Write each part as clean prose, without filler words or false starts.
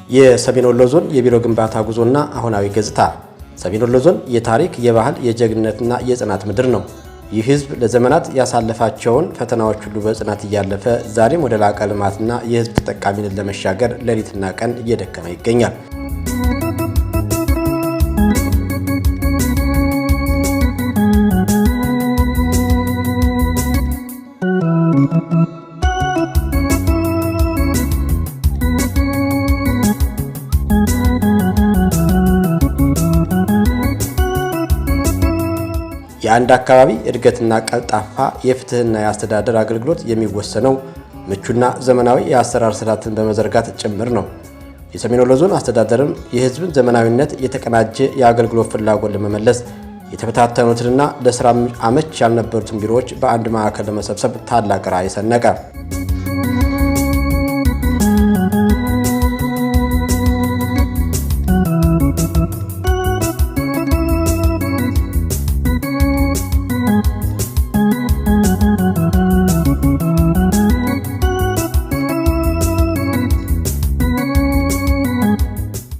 የሰሜን ወሎ ዞን የቢሮ ግንባታ ጉዞና አሁናዊ ገጽታ። ሰሜን ወሎ ዞን የታሪክ፣ የባህል፣ የጀግንነትና የጽናት ምድር ነው። ይህ ህዝብ ለዘመናት ያሳለፋቸውን ፈተናዎች ሁሉ በጽናት እያለፈ ዛሬም ወደ ላቀ ልማትና የህዝብ ተጠቃሚነት ለመሻገር ሌሊትና ቀን እየደከመ ይገኛል። የአንድ አካባቢ እድገትና ቀልጣፋ የፍትህና የአስተዳደር አገልግሎት የሚወሰነው ምቹና ዘመናዊ የአሰራር ስርዓትን በመዘርጋት ጭምር ነው። የሰሜን ወሎ ዞን አስተዳደርም የህዝብን ዘመናዊነት፣ የተቀናጀ የአገልግሎት ፍላጎት ለመመለስ የተበታተኑትንና ለስራ አመች ያልነበሩትን ቢሮዎች በአንድ ማዕከል ለመሰብሰብ ታላቅ ራዕይ ሰነቀ።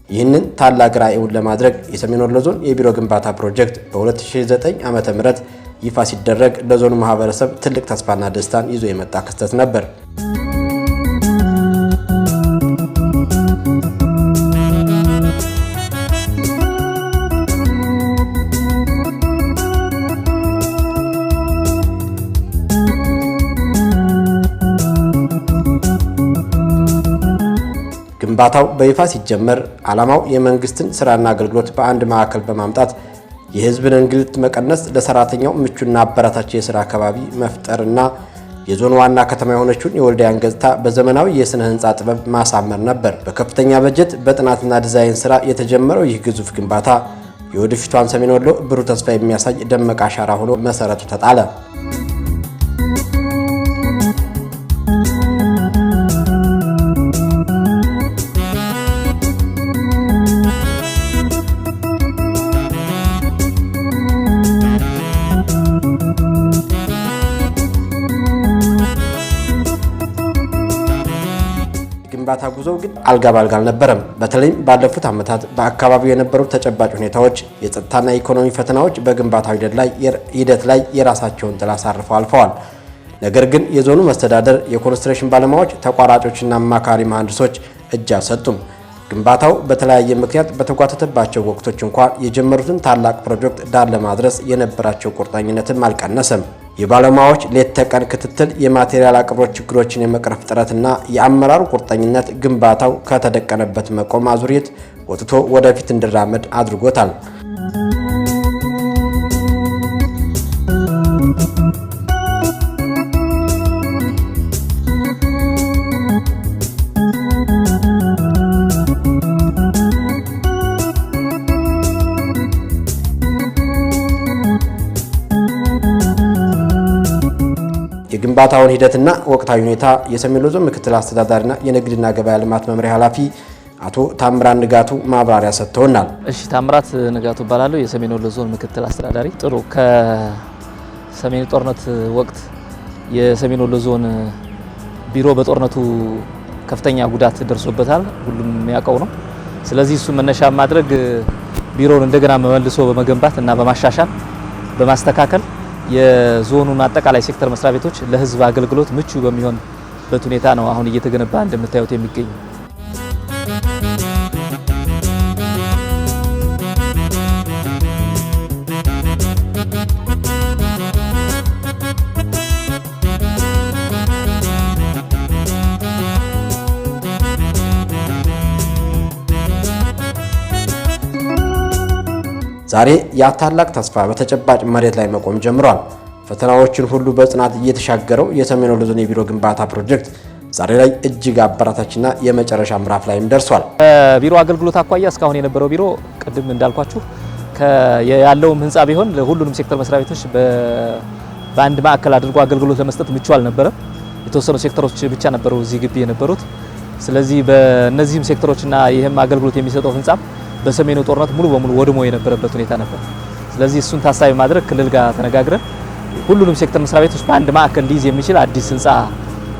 ይህንን ታላቅ ራዕዩን ለማድረግ የሰሜን ወሎ ዞን የቢሮ ግንባታ ፕሮጀክት በ2009 ዓ.ም ይፋ ሲደረግ ለዞኑ ማህበረሰብ ትልቅ ተስፋና ደስታን ይዞ የመጣ ክስተት ነበር። ግንባታው በይፋ ሲጀመር ዓላማው የመንግስትን ስራና አገልግሎት በአንድ ማዕከል በማምጣት የህዝብን እንግልት መቀነስ፣ ለሰራተኛው ምቹና አበረታች የስራ አካባቢ መፍጠርና የዞን ዋና ከተማ የሆነችውን የወልዲያን ገጽታ በዘመናዊ የስነ ህንፃ ጥበብ ማሳመር ነበር። በከፍተኛ በጀት በጥናትና ዲዛይን ስራ የተጀመረው ይህ ግዙፍ ግንባታ የወደፊቷን ሰሜን ወሎ ብሩህ ተስፋ የሚያሳይ ደማቅ አሻራ ሆኖ መሰረቱ ተጣለ። ግንባታ ጉዞው ግን አልጋ ባልጋ አልነበረም። በተለይም ባለፉት ዓመታት በአካባቢው የነበሩ ተጨባጭ ሁኔታዎች፣ የጸጥታና የኢኮኖሚ ፈተናዎች በግንባታው ሂደት ላይ የራሳቸውን ጥላ አሳርፈው አልፈዋል። ነገር ግን የዞኑ መስተዳደር፣ የኮንስትራክሽን ባለሙያዎች፣ ተቋራጮችና አማካሪ መሐንዲሶች እጅ አልሰጡም። ግንባታው በተለያየ ምክንያት በተጓተተባቸው ወቅቶች እንኳን የጀመሩትን ታላቅ ፕሮጀክት ዳር ለማድረስ የነበራቸው ቁርጠኝነትም አልቀነሰም። የባለሙያዎች ሌት ተቀን ክትትል፣ የማቴሪያል አቅርቦት ችግሮችን የመቅረፍ ጥረትና የአመራሩ ቁርጠኝነት ግንባታው ከተደቀነበት መቆም አዙሪት ወጥቶ ወደፊት እንዲራመድ አድርጎታል። የግንባታውን ሂደትና ወቅታዊ ሁኔታ የሰሜን ወሎ ዞን ምክትል አስተዳዳሪና የንግድና ገበያ ልማት መምሪያ ኃላፊ አቶ ታምራት ንጋቱ ማብራሪያ ሰጥተውናል። እሺ፣ ታምራት ንጋቱ እባላለሁ፣ የሰሜን ወሎ ዞን ምክትል አስተዳዳሪ። ጥሩ። ከሰሜን ጦርነት ወቅት የሰሜን ወሎ ዞን ቢሮ በጦርነቱ ከፍተኛ ጉዳት ደርሶበታል፣ ሁሉም የሚያውቀው ነው። ስለዚህ እሱ መነሻ ማድረግ ቢሮውን እንደገና መልሶ በመገንባት እና በማሻሻል በማስተካከል የዞኑን አጠቃላይ ሴክተር መስሪያ ቤቶች ለህዝብ አገልግሎት ምቹ በሚሆንበት ሁኔታ ነው አሁን እየተገነባ እንደምታዩት የሚገኝ። ዛሬ ያ ታላቅ ተስፋ በተጨባጭ መሬት ላይ መቆም ጀምሯል። ፈተናዎችን ሁሉ በጽናት እየተሻገረው የሰሜን ወሎ ዞን የቢሮ ግንባታ ፕሮጀክት ዛሬ ላይ እጅግ አበረታችና የመጨረሻ ምዕራፍ ላይም ደርሷል። ቢሮ አገልግሎት አኳያ እስካሁን የነበረው ቢሮ ቅድም እንዳልኳችሁ ያለውም ህንፃ ቢሆን ለሁሉንም ሴክተር መስሪያ ቤቶች በአንድ ማዕከል አድርጎ አገልግሎት ለመስጠት ምቹ አልነበረም። የተወሰኑ ሴክተሮች ብቻ ነበሩ እዚህ ግቢ የነበሩት። ስለዚህ በእነዚህም ሴክተሮችና ይህም አገልግሎት የሚሰጠው ህንፃ በሰሜኑ ጦርነት ሙሉ በሙሉ ወድሞ የነበረበት ሁኔታ ነበር። ስለዚህ እሱን ታሳቢ ማድረግ ክልል ጋር ተነጋግረን ሁሉንም ሴክተር መስሪያ ቤቶች በአንድ ማዕከል ሊይዝ የሚችል አዲስ ህንፃ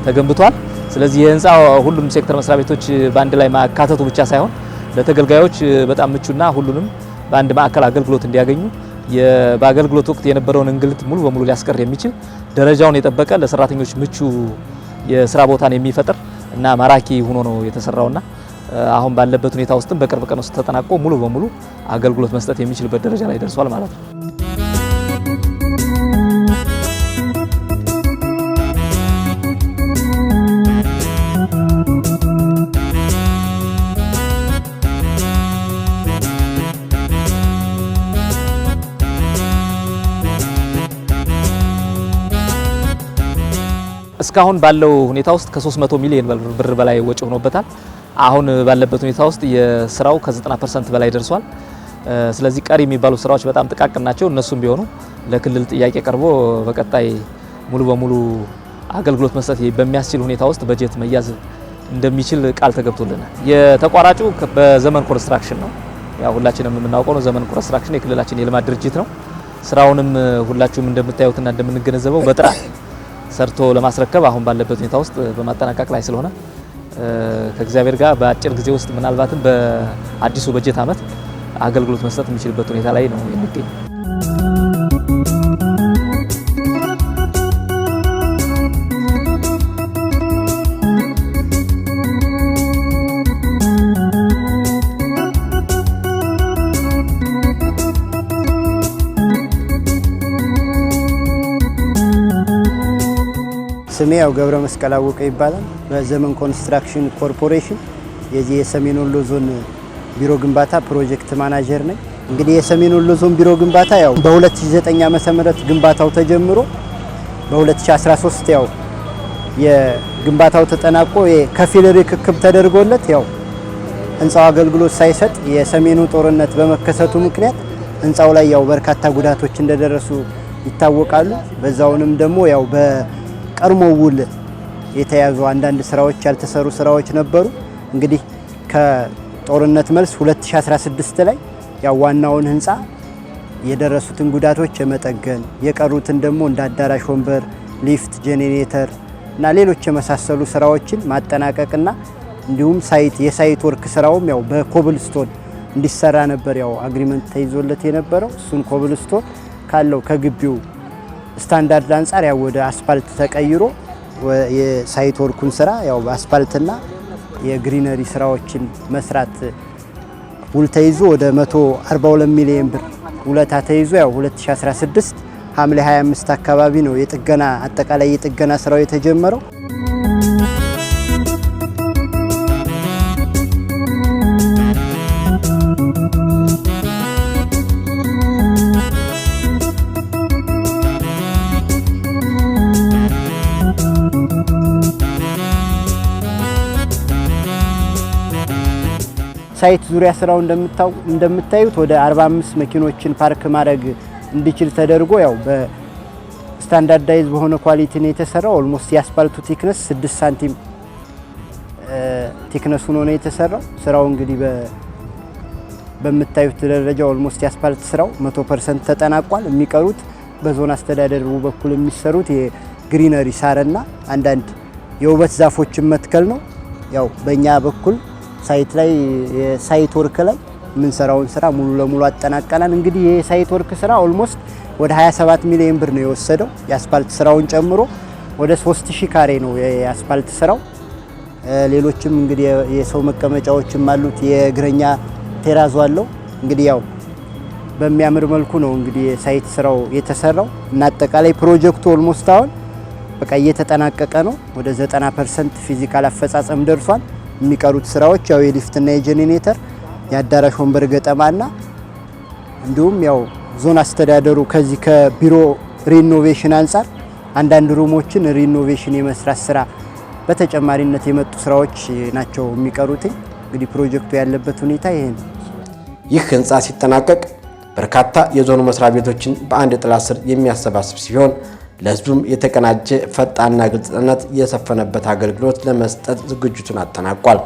ተገንብቷል። ስለዚህ የህንፃ ሁሉም ሴክተር መስሪያ ቤቶች በአንድ ላይ ማካተቱ ብቻ ሳይሆን ለተገልጋዮች በጣም ምቹና ሁሉንም በአንድ ማዕከል አገልግሎት እንዲያገኙ በአገልግሎት ወቅት የነበረውን እንግልት ሙሉ በሙሉ ሊያስቀር የሚችል ደረጃውን የጠበቀ ለሰራተኞች ምቹ የስራ ቦታን የሚፈጥር እና ማራኪ ሆኖ ነው የተሰራውና አሁን ባለበት ሁኔታ ውስጥም በቅርብ ቀን ውስጥ ተጠናቆ ሙሉ በሙሉ አገልግሎት መስጠት የሚችልበት ደረጃ ላይ ደርሷል ማለት ነው። እስካሁን ባለው ሁኔታ ውስጥ ከ300 ሚሊዮን ብር በላይ ወጪ ሆኖበታል። አሁን ባለበት ሁኔታ ውስጥ የስራው ከ90% በላይ ደርሷል። ስለዚህ ቀሪ የሚባሉ ስራዎች በጣም ጥቃቅን ናቸው። እነሱም ቢሆኑ ለክልል ጥያቄ ቀርቦ በቀጣይ ሙሉ በሙሉ አገልግሎት መስጠት በሚያስችል ሁኔታ ውስጥ በጀት መያዝ እንደሚችል ቃል ተገብቶልናል። የተቋራጩ በዘመን ኮንስትራክሽን ነው። ያው ሁላችንም የምናውቀው ነው። ዘመን ኮንስትራክሽን የክልላችን የልማት ድርጅት ነው። ስራውንም ሁላችሁም እንደምታዩትና እንደምንገነዘበው በጥራት ሰርቶ ለማስረከብ አሁን ባለበት ሁኔታ ውስጥ በማጠናቀቅ ላይ ስለሆነ ከእግዚአብሔር ጋር በአጭር ጊዜ ውስጥ ምናልባትም በአዲሱ በጀት ዓመት አገልግሎት መስጠት የሚችልበት ሁኔታ ላይ ነው የሚገኝ። ስሜ ያው ገብረ መስቀል አወቀ ይባላል። በዘመን ኮንስትራክሽን ኮርፖሬሽን የዚህ የሰሜን ወሎ ዞን ቢሮ ግንባታ ፕሮጀክት ማናጀር ነኝ። እንግዲህ የሰሜን ወሎ ዞን ቢሮ ግንባታ ያው በ2009 ዓመተ ምህረት ግንባታው ተጀምሮ በ2013 ያው የግንባታው ተጠናቆ የከፊል ርክክብ ተደርጎለት ያው ህንጻው አገልግሎት ሳይሰጥ የሰሜኑ ጦርነት በመከሰቱ ምክንያት ህንጻው ላይ ያው በርካታ ጉዳቶች እንደደረሱ ይታወቃሉ። በዛውንም ደግሞ ያው ቀድሞ ውል የተያዙ አንዳንድ ስራዎች ያልተሰሩ ስራዎች ነበሩ። እንግዲህ ከጦርነት መልስ 2016 ላይ ያው ዋናውን ህንጻ የደረሱትን ጉዳቶች የመጠገን የቀሩትን ደግሞ እንደ አዳራሽ ወንበር፣ ሊፍት፣ ጄኔሬተር እና ሌሎች የመሳሰሉ ስራዎችን ማጠናቀቅና እንዲሁም የሳይት ወርክ ስራውም ያው በኮብልስቶን እንዲሰራ ነበር ያው አግሪመንት ተይዞለት የነበረው። እሱን ኮብልስቶን ካለው ከግቢው ስታንዳርድ አንጻር ያው ወደ አስፋልት ተቀይሮ የሳይት ወርኩን ስራ ያው በአስፋልትና የግሪነሪ ስራዎችን መስራት ውል ተይዞ ወደ 142 ሚሊዮን ብር ውለታ ተይዞ ያው 2016 ሐምሌ 25 አካባቢ ነው የጥገና አጠቃላይ የጥገና ስራው የተጀመረው። ሳይት ዙሪያ ስራው እንደምታዩት ወደ 45 መኪኖችን ፓርክ ማድረግ እንዲችል ተደርጎ ያው በስታንዳርዳይዝ በሆነ ኳሊቲ ነው የተሰራው። ኦልሞስት የአስፋልቱ ቲክነስ 6 ሳንቲም ቲክነስ ሆኖ ነው የተሰራው። ስራው እንግዲህ በምታዩት ደረጃ ኦልሞስት የአስፋልት ስራው 100% ተጠናቋል። የሚቀሩት በዞን አስተዳደሩ በኩል የሚሰሩት የግሪነሪ ሳርና አንዳንድ የውበት ዛፎችን መትከል ነው። ያው በእኛ በኩል ሳይት ላይ የሳይት ወርክ ላይ የምንሰራውን ስራ ሙሉ ለሙሉ አጠናቀናል። እንግዲህ የሳይት ወርክ ስራ ኦልሞስት ወደ 27 ሚሊዮን ብር ነው የወሰደው። የአስፋልት ስራውን ጨምሮ ወደ 3000 ካሬ ነው የአስፋልት ስራው። ሌሎችም እንግዲህ የሰው መቀመጫዎችም አሉት። የእግረኛ ቴራዞ አለው። እንግዲህ ያው በሚያምር መልኩ ነው እንግዲህ የሳይት ስራው የተሰራው እና አጠቃላይ ፕሮጀክቱ ኦልሞስት አሁን በቃ እየተጠናቀቀ ነው። ወደ 90% ፊዚካል አፈጻጸም ደርሷል። የሚቀሩት ስራዎች ያው የሊፍትና የጄኔሬተር የአዳራሽ ወንበር ገጠማና እንዲሁም ያው ዞን አስተዳደሩ ከዚህ ከቢሮ ሪኖቬሽን አንጻር አንዳንድ ሩሞችን ሪኖቬሽን የመስራት ስራ በተጨማሪነት የመጡ ስራዎች ናቸው የሚቀሩት። እንግዲህ ፕሮጀክቱ ያለበት ሁኔታ ይሄ ነው። ይህ ህንፃ ሲጠናቀቅ በርካታ የዞኑ መስሪያ ቤቶችን በአንድ ጥላ ስር የሚያሰባስብ ሲሆን ለህዝቡም የተቀናጀ ፈጣንና ግልጽነት የሰፈነበት አገልግሎት ለመስጠት ዝግጅቱን አጠናቋል።